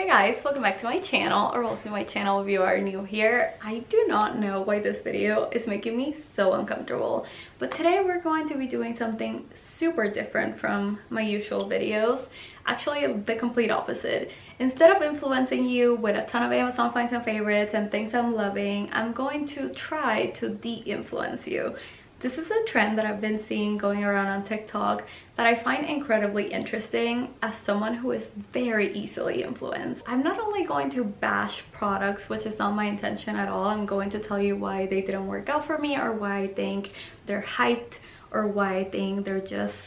guys, welcome back to my channel, or welcome to my channel if you are new here. I do not know why this video is making me so uncomfortable, but today we're going to be doing something super different from my usual videos. Actually, the complete opposite. Instead of influencing you with a ton of Amazon finds and favorites and things I'm loving, I'm going to try to de-influence you. This is a trend that I've been seeing going around on TikTok that I find incredibly interesting as someone who is very easily influenced. I'm not only going to bash products, which is not my intention at all. I'm going to tell you why they didn't work out for me, or why I think they're hyped, or why I think they're just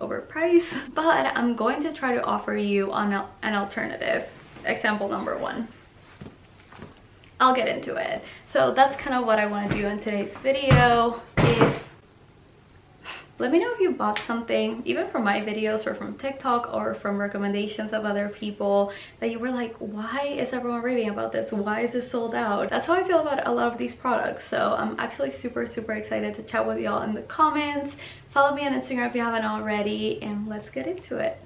overpriced. But I'm going to try to offer you an alternative. Example number one. I'll get into it. So that's kind of what I want to do in today's video. Let me know if you bought something, even from my videos or from TikTok or from recommendations of other people, that you were like, why is everyone raving about this? Why is this sold out? That's how I feel about a lot of these products. So I'm actually super excited to chat with y'all in the comments. Follow me on Instagram if you haven't already, and let's get into it.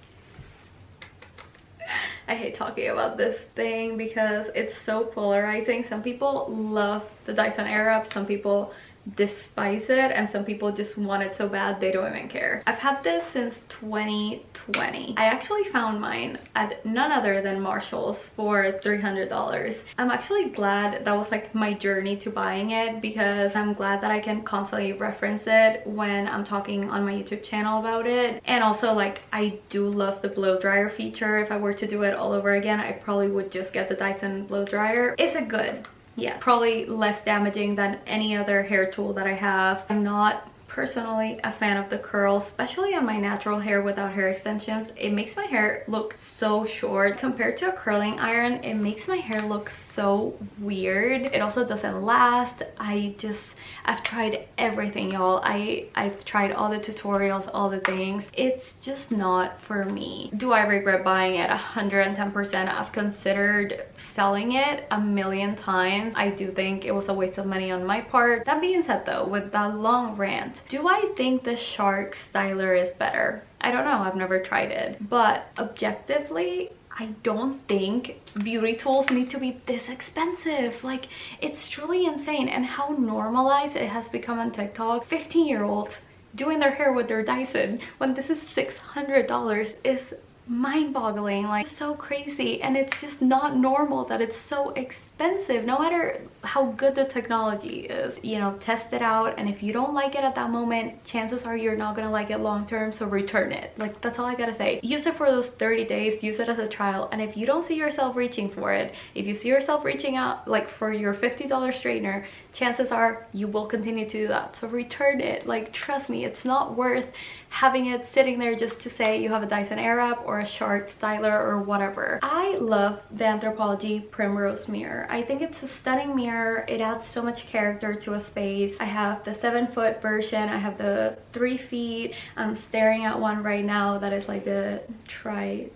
I hate talking about this thing because it's so polarizing. Some people love the Dyson Airwrap, some people despise it, and some people just want it so bad they don't even care. I've had this since 2020. I actually found mine at none other than Marshall's for $300. I'm actually glad that was like my journey to buying it, because I'm glad that I can constantly reference it when I'm talking on my YouTube channel about it. And also, like, I do love the blow dryer feature. If I were to do it all over again, I probably would just get the Dyson blow dryer. Is it good? Yeah, probably less damaging than any other hair tool that I have. I'm not personally a fan of the curls, especially on my natural hair without hair extensions. It makes my hair look so short. Compared to a curling iron, it makes my hair look so weird. It also doesn't last. I've tried everything, y'all. I've tried all the tutorials, all the things. It's just not for me. Do I regret buying it? 110%. I've considered selling it a million times. I do think it was a waste of money on my part. That being said though, with that long rant, do I think the Shark styler is better? I don't know, I've never tried it. But objectively, I don't think beauty tools need to be this expensive. Like, it's truly insane. And how normalized it has become on TikTok. 15-year-olds doing their hair with their Dyson when this is $600 is mind-boggling. Like, so crazy. And it's just not normal that it's so expensive, no matter how good the technology is. You know, test it out, and if you don't like it at that moment, chances are you're not gonna like it long term, so return it. Like, that's all I gotta say. Use it for those 30 days, use it as a trial, and if you don't see yourself reaching for it, if you see yourself reaching out like for your $50 straightener, chances are you will continue to do that, so return it. Like, trust me, it's not worth having it sitting there just to say you have a Dyson Airwrap or a Shark styler or whatever. I love the Anthropologie Primrose mirror. I think it's a stunning mirror. It adds so much character to a space. I have the 7-foot version. I have the 3 feet. I'm staring at one right now that is like the tri-tip.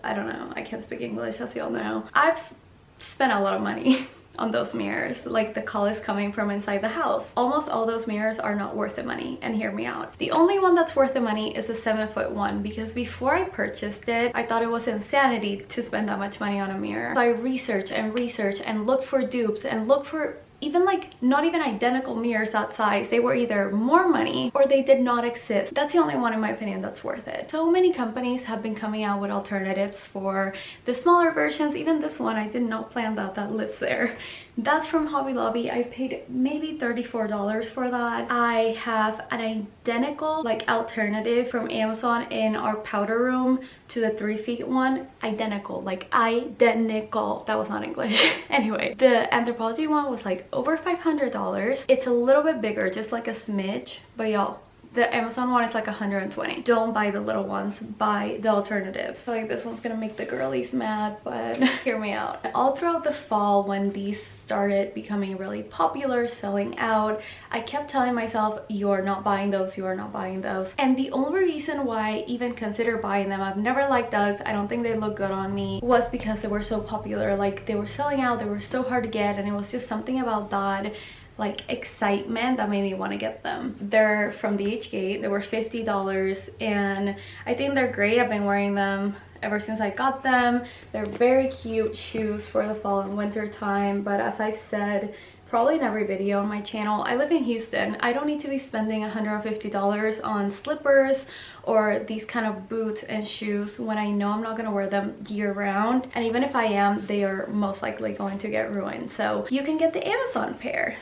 I don't know. I can't speak English, as you all know. I've spent a lot of money on those mirrors. Like, the call is coming from inside the house. Almost all those mirrors are not worth the money, and hear me out. The only one that's worth the money is the 7-foot one, because before I purchased it, I thought it was insanity to spend that much money on a mirror. So I researched and looked for dupes and looked for even like not even identical mirrors that size. They were either more money or they did not exist. That's the only one in my opinion that's worth it. So many companies have been coming out with alternatives for the smaller versions. Even this one, I did not plan that lives there. That's from Hobby Lobby. I paid maybe $34 for that. I have an identical like alternative from Amazon in our powder room to the 3 feet one. Identical, like identical. That was not English. Anyway, the Anthropologie one was like over $500. It's a little bit bigger, just like a smidge, but y'all, the Amazon one is like 120. Don't buy the little ones, buy the alternatives. So like, this one's gonna make the girlies mad, but hear me out. All throughout the fall, when these started becoming really popular, selling out, I kept telling myself, you're not buying those, you are not buying those. And the only reason why I even consider buying them, I've never liked Uggs, I don't think they look good on me, was because they were so popular. Like, they were selling out, they were so hard to get, and it was just something about that like excitement that made me want to get them. They're from DHgate. They were $50, and I think they're great. I've been wearing them ever since I got them. They're very cute shoes for the fall and winter time, but as I've said probably in every video on my channel, I live in Houston. I don't need to be spending $150 on slippers or these kind of boots and shoes when I know I'm not going to wear them year round, and even if I am, they are most likely going to get ruined. So you can get the Amazon pair.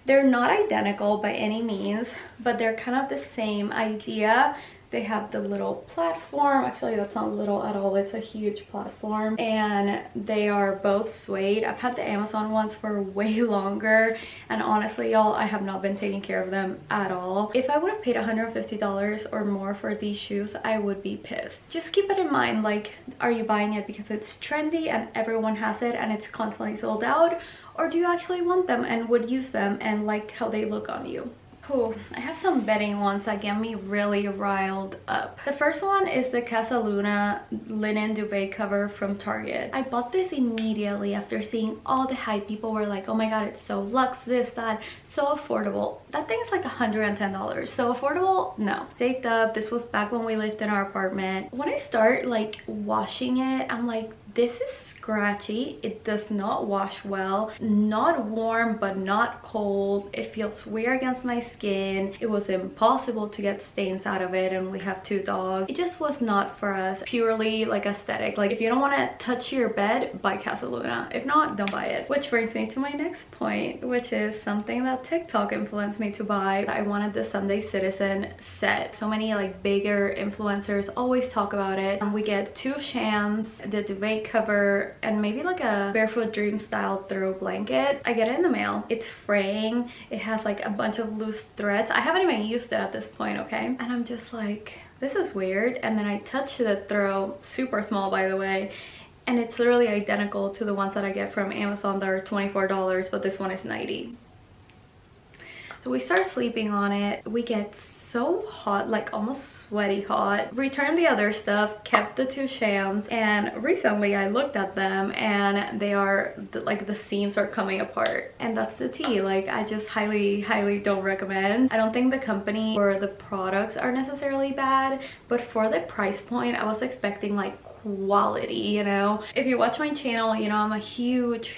They're not identical by any means, but they're kind of the same idea. They have the little platform. Actually, that's not little at all. It's a huge platform. And they are both suede. I've had the Amazon ones for way longer. And honestly, y'all, I have not been taking care of them at all. If I would have paid $150 or more for these shoes, I would be pissed. Just keep it in mind, like, are you buying it because it's trendy and everyone has it and it's constantly sold out? Or do you actually want them and would use them and like how they look on you? Oh, I have some bedding ones that get me really riled up. The first one is the Casa Luna linen duvet cover from Target. I bought this immediately after seeing all the hype. People were like, oh my god, it's so luxe, this, that, so affordable. That thing is like $110. So affordable? No. Saved up. This was back when we lived in our apartment. When I start like washing it, I'm like, this is scratchy. It does not wash well. Not warm, but not cold. It feels weird against my skin. It was impossible to get stains out of it, and we have 2 dogs. It just was not for us. Purely like aesthetic. Like if you don't want to touch your bed, buy Casa Luna. If not, don't buy it. Which brings me to my next point, which is something that TikTok influenced me to buy. I wanted the Sunday Citizen set. So many like bigger influencers always talk about it. We get 2 shams, the duvet cover, and maybe like a Barefoot Dream style throw blanket. I get it in the mail. It's fraying. It has like a bunch of loose threads. I haven't even used it at this point, okay? And I'm just like, this is weird. And then I touch the throw, super small by the way, and it's literally identical to the ones that I get from Amazon that are $24, but this one is $90. So we start sleeping on it. We get so hot, like almost sweaty hot. Returned the other stuff, kept the 2 shams, and recently I looked at them and they are like the seams are coming apart, and that's the tea. Like I just highly don't recommend. I don't think the company or the products are necessarily bad, but for the price point I was expecting like quality, you know? If you watch my channel, you know I'm a huge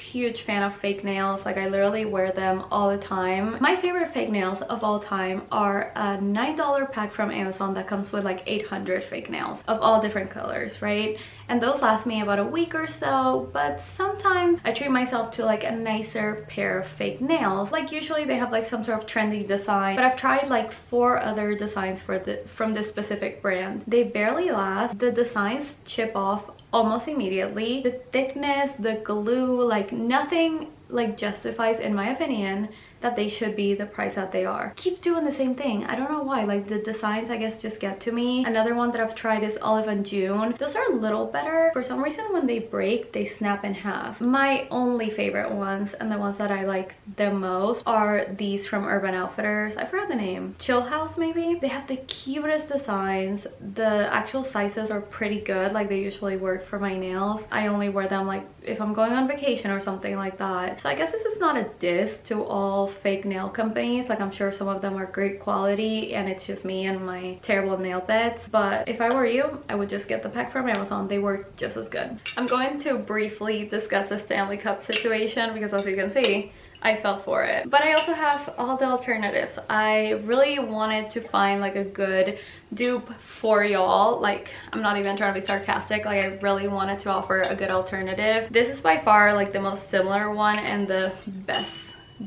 fan of fake nails. Like I literally wear them all the time. My favorite fake nails of all time are a $9 pack from Amazon that comes with like 800 fake nails of all different colors, right? And those last me about a week or so, but sometimes I treat myself to like a nicer pair of fake nails. Like usually they have like some sort of trendy design, but I've tried like 4 other designs from this specific brand. They barely last. The designs chip off almost immediately. The thickness, the glue, like nothing like justifies, in my opinion, that they should be the price that they are. Keep doing the same thing. I don't know why. Like the designs, I guess, just get to me. Another one that I've tried is Olive and June. Those are a little better. For some reason, when they break, they snap in half. My only favorite ones, and the ones that I like the most, are these from Urban Outfitters. I forgot the name. Chill House, maybe? They have the cutest designs. The actual sizes are pretty good. Like they usually work for my nails. I only wear them like if I'm going on vacation or something like that. So I guess this is not a diss to all fake nail companies. Like I'm sure some of them are great quality and it's just me and my terrible nail beds, but if I were you, I would just get the pack from Amazon. They work just as good. I'm going to briefly discuss the Stanley Cup situation because as you can see, I fell for it. But I also have all the alternatives. I really wanted to find like a good dupe for y'all. Like I'm not even trying to be sarcastic. Like I really wanted to offer a good alternative. This is by far like the most similar one and the best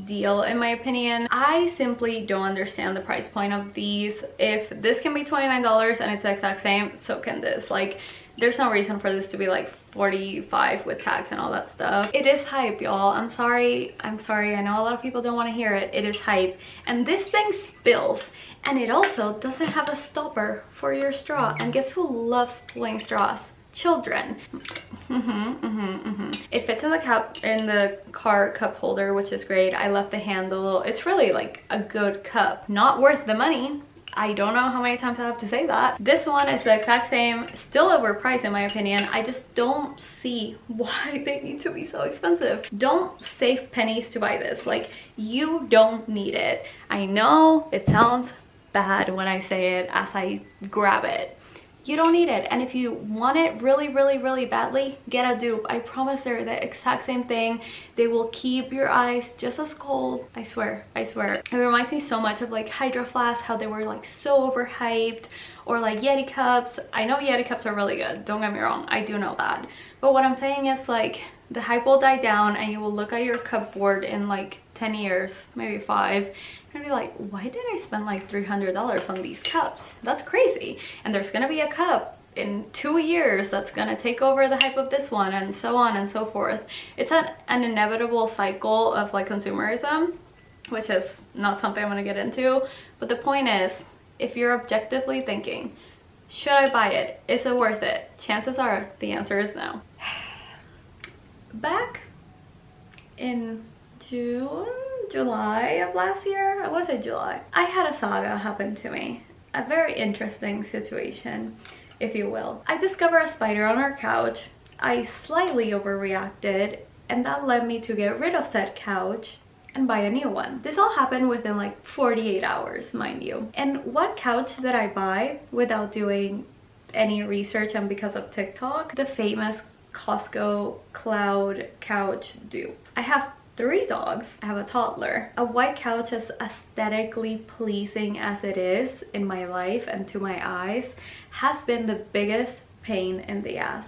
deal in my opinion. I simply don't understand the price point of these. If this can be $29 and it's the exact same, so can this. Like there's no reason for this to be like $45 with tax and all that stuff. It is hype, y'all. I'm sorry. I know a lot of people don't want to hear it. It is hype. And this thing spills. And it also doesn't have a stopper for your straw. And guess who loves pulling straws? Children. It fits in the car cup holder, which is great. I love the handle. It's really like a good cup. Not worth the money. I don't know how many times I have to say that. This one is the exact same, still overpriced in my opinion. I just don't see why they need to be so expensive. Don't save pennies to buy this. Like you don't need it. I know it sounds bad when I say it as I grab it. You don't need it. And if you want it really badly, get a dupe. I promise they're the exact same thing. They will keep your eyes just as cold. I swear. It reminds me so much of like Hydro Flask, how they were like so overhyped, or like Yeti cups. I know Yeti cups are really good, don't get me wrong, I do know that. But what I'm saying is like the hype will die down and you will look at your cupboard in like 10 years, maybe 5, and be like, why did I spend like $300 on these cups? That's crazy. And there's gonna be a cup in 2 years that's gonna take over the hype of this one, and so on and so forth. It's an inevitable cycle of like consumerism, which is not something I'm gonna get into. But the point is, if you're objectively thinking, should I buy it? Is it worth it? Chances are the answer is no. Back in July of last year, I want to say July, I had a saga happen to me. A very interesting situation, if you will. I discovered a spider on our couch. I slightly overreacted, and that led me to get rid of said couch and buy a new one. This all happened within like 48 hours, mind you. And what couch did I buy without doing any research and because of TikTok? The famous Costco cloud couch dupe. I have 3 dogs, I have a toddler. A white couch, as aesthetically pleasing as it is in my life and to my eyes, has been the biggest pain in the ass.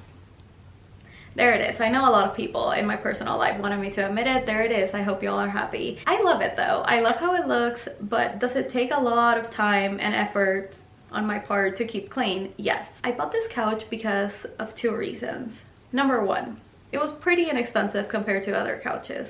There it is. I know a lot of people in my personal life wanted me to admit it. There it is. I hope y'all are happy. I love it though. I love how it looks, but does it take a lot of time and effort on my part to keep clean? Yes. I bought this couch because of 2 reasons. Number 1, it was pretty inexpensive compared to other couches.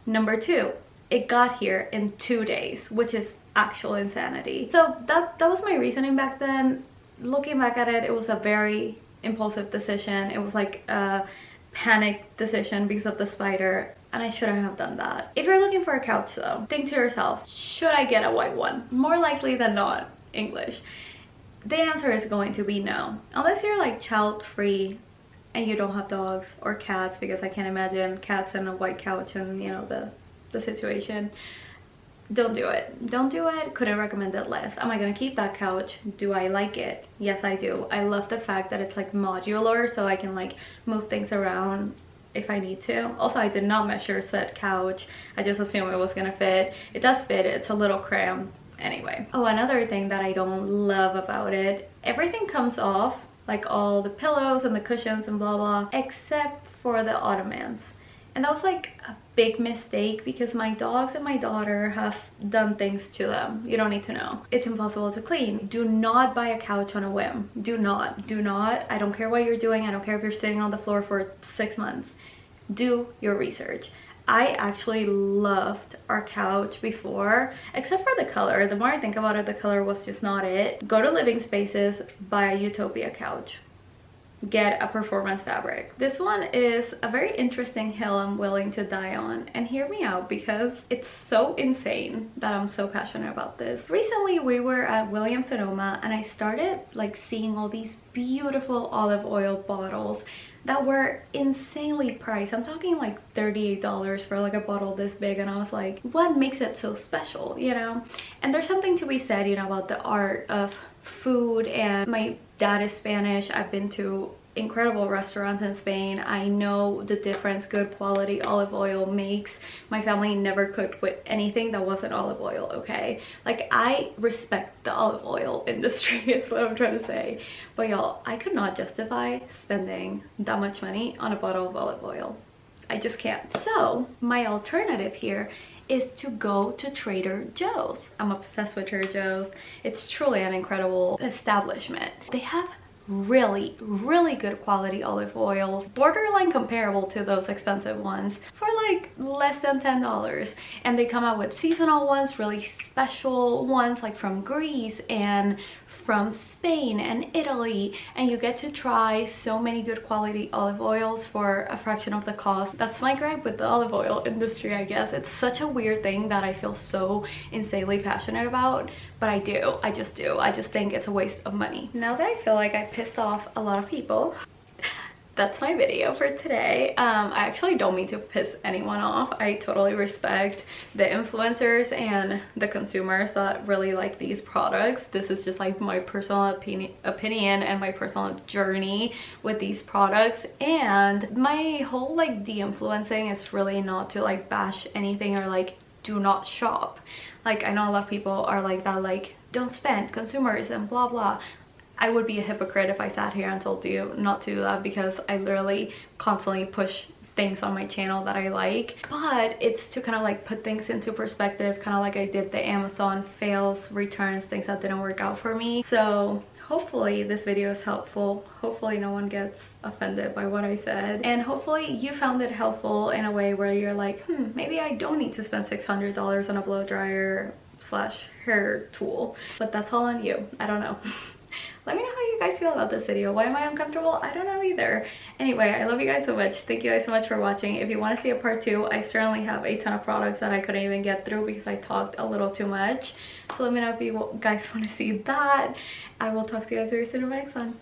Number 2, it got here in 2 days, which is actual insanity. So that was my reasoning back then. Looking back at it, it was a very impulsive decision. It was like a panic decision because of the spider, and I shouldn't have done that. If you're looking for a couch though, think to yourself, should I get a white one? More likely than not, English. The answer is going to be no. Unless you're like child free and you don't have dogs or cats, because I can't imagine cats and a white couch and, you know, the situation. Don't do it. Don't do it. Couldn't recommend it less. Am I gonna keep that couch? Do I like it? Yes, I do. I love the fact that it's like modular, so I can like move things around if I need to. Also, I did not measure said couch. I just assumed it was gonna fit. It does fit. It's a little cramped. Anyway. Oh, another thing that I don't love about it, everything comes off, like all the pillows and the cushions and blah blah, except for the ottomans. And that was like a big mistake because my dogs and my daughter have done things to them. You don't need to know. It's impossible to clean. Do not buy a couch on a whim. Do not. I don't care what you're doing. I don't care if you're sitting on the floor for 6 months. Do your research. I actually loved our couch before, except for the color. The more I think about it, the color was just not it. Go to Living Spaces, buy a Utopia couch. Get a performance fabric. This one is a very interesting hill I'm willing to die on, and hear me out because it's so insane that I'm so passionate about this. Recently we were at Williams Sonoma and I started like seeing all these beautiful olive oil bottles that were insanely priced. I'm talking like $38 for like a bottle this big, and I was like, what makes it so special, you know? And there's something to be said, you know, about the art of food. And my dad is Spanish. I've been to incredible restaurants in Spain. I know the difference good quality olive oil makes. My family never cooked with anything that wasn't olive oil, okay? Like, I respect the olive oil industry is what I'm trying to say. But y'all, I could not justify spending that much money on a bottle of olive oil. I just can't. So my alternative here is to go to Trader Joe's. I'm obsessed with Trader Joe's. It's truly an incredible establishment. They have really good quality olive oils, borderline comparable to those expensive ones, for like less than $10. And they come out with seasonal ones, really special ones like from Greece and from Spain and Italy, and you get to try so many good quality olive oils for a fraction of the cost. That's my gripe with the olive oil industry, I guess. It's such a weird thing that I feel so insanely passionate about, but I do. I just do. I just think it's a waste of money. Now that I feel like I pissed off a lot of people, that's my video for today. I actually don't mean to piss anyone off. I totally respect the influencers and the consumers that really like these products. This is just like my personal opinion and my personal journey with these products, and my whole like de-influencing is really not to like bash anything or like do not shop. Like, I know a lot of people are like that, like don't spend, consumers and blah blah. I would be a hypocrite if I sat here and told you not to do that, because I literally constantly push things on my channel that I like. But it's to kind of like put things into perspective, kind of like I did the Amazon fails, returns, things that didn't work out for me. So hopefully this video is helpful. Hopefully no one gets offended by what I said, and hopefully you found it helpful in a way where you're like, maybe I don't need to spend $600 on a blow dryer slash hair tool. But that's all on you. I don't know. Let me know how you guys feel about this video. Why am I uncomfortable? I don't know either. Anyway, I love you guys so much. Thank you guys so much for watching. If you want to see a part 2, I certainly have a ton of products that I couldn't even get through because I talked a little too much. So let me know if you guys want to see that. I will talk to you guys very soon in my next one.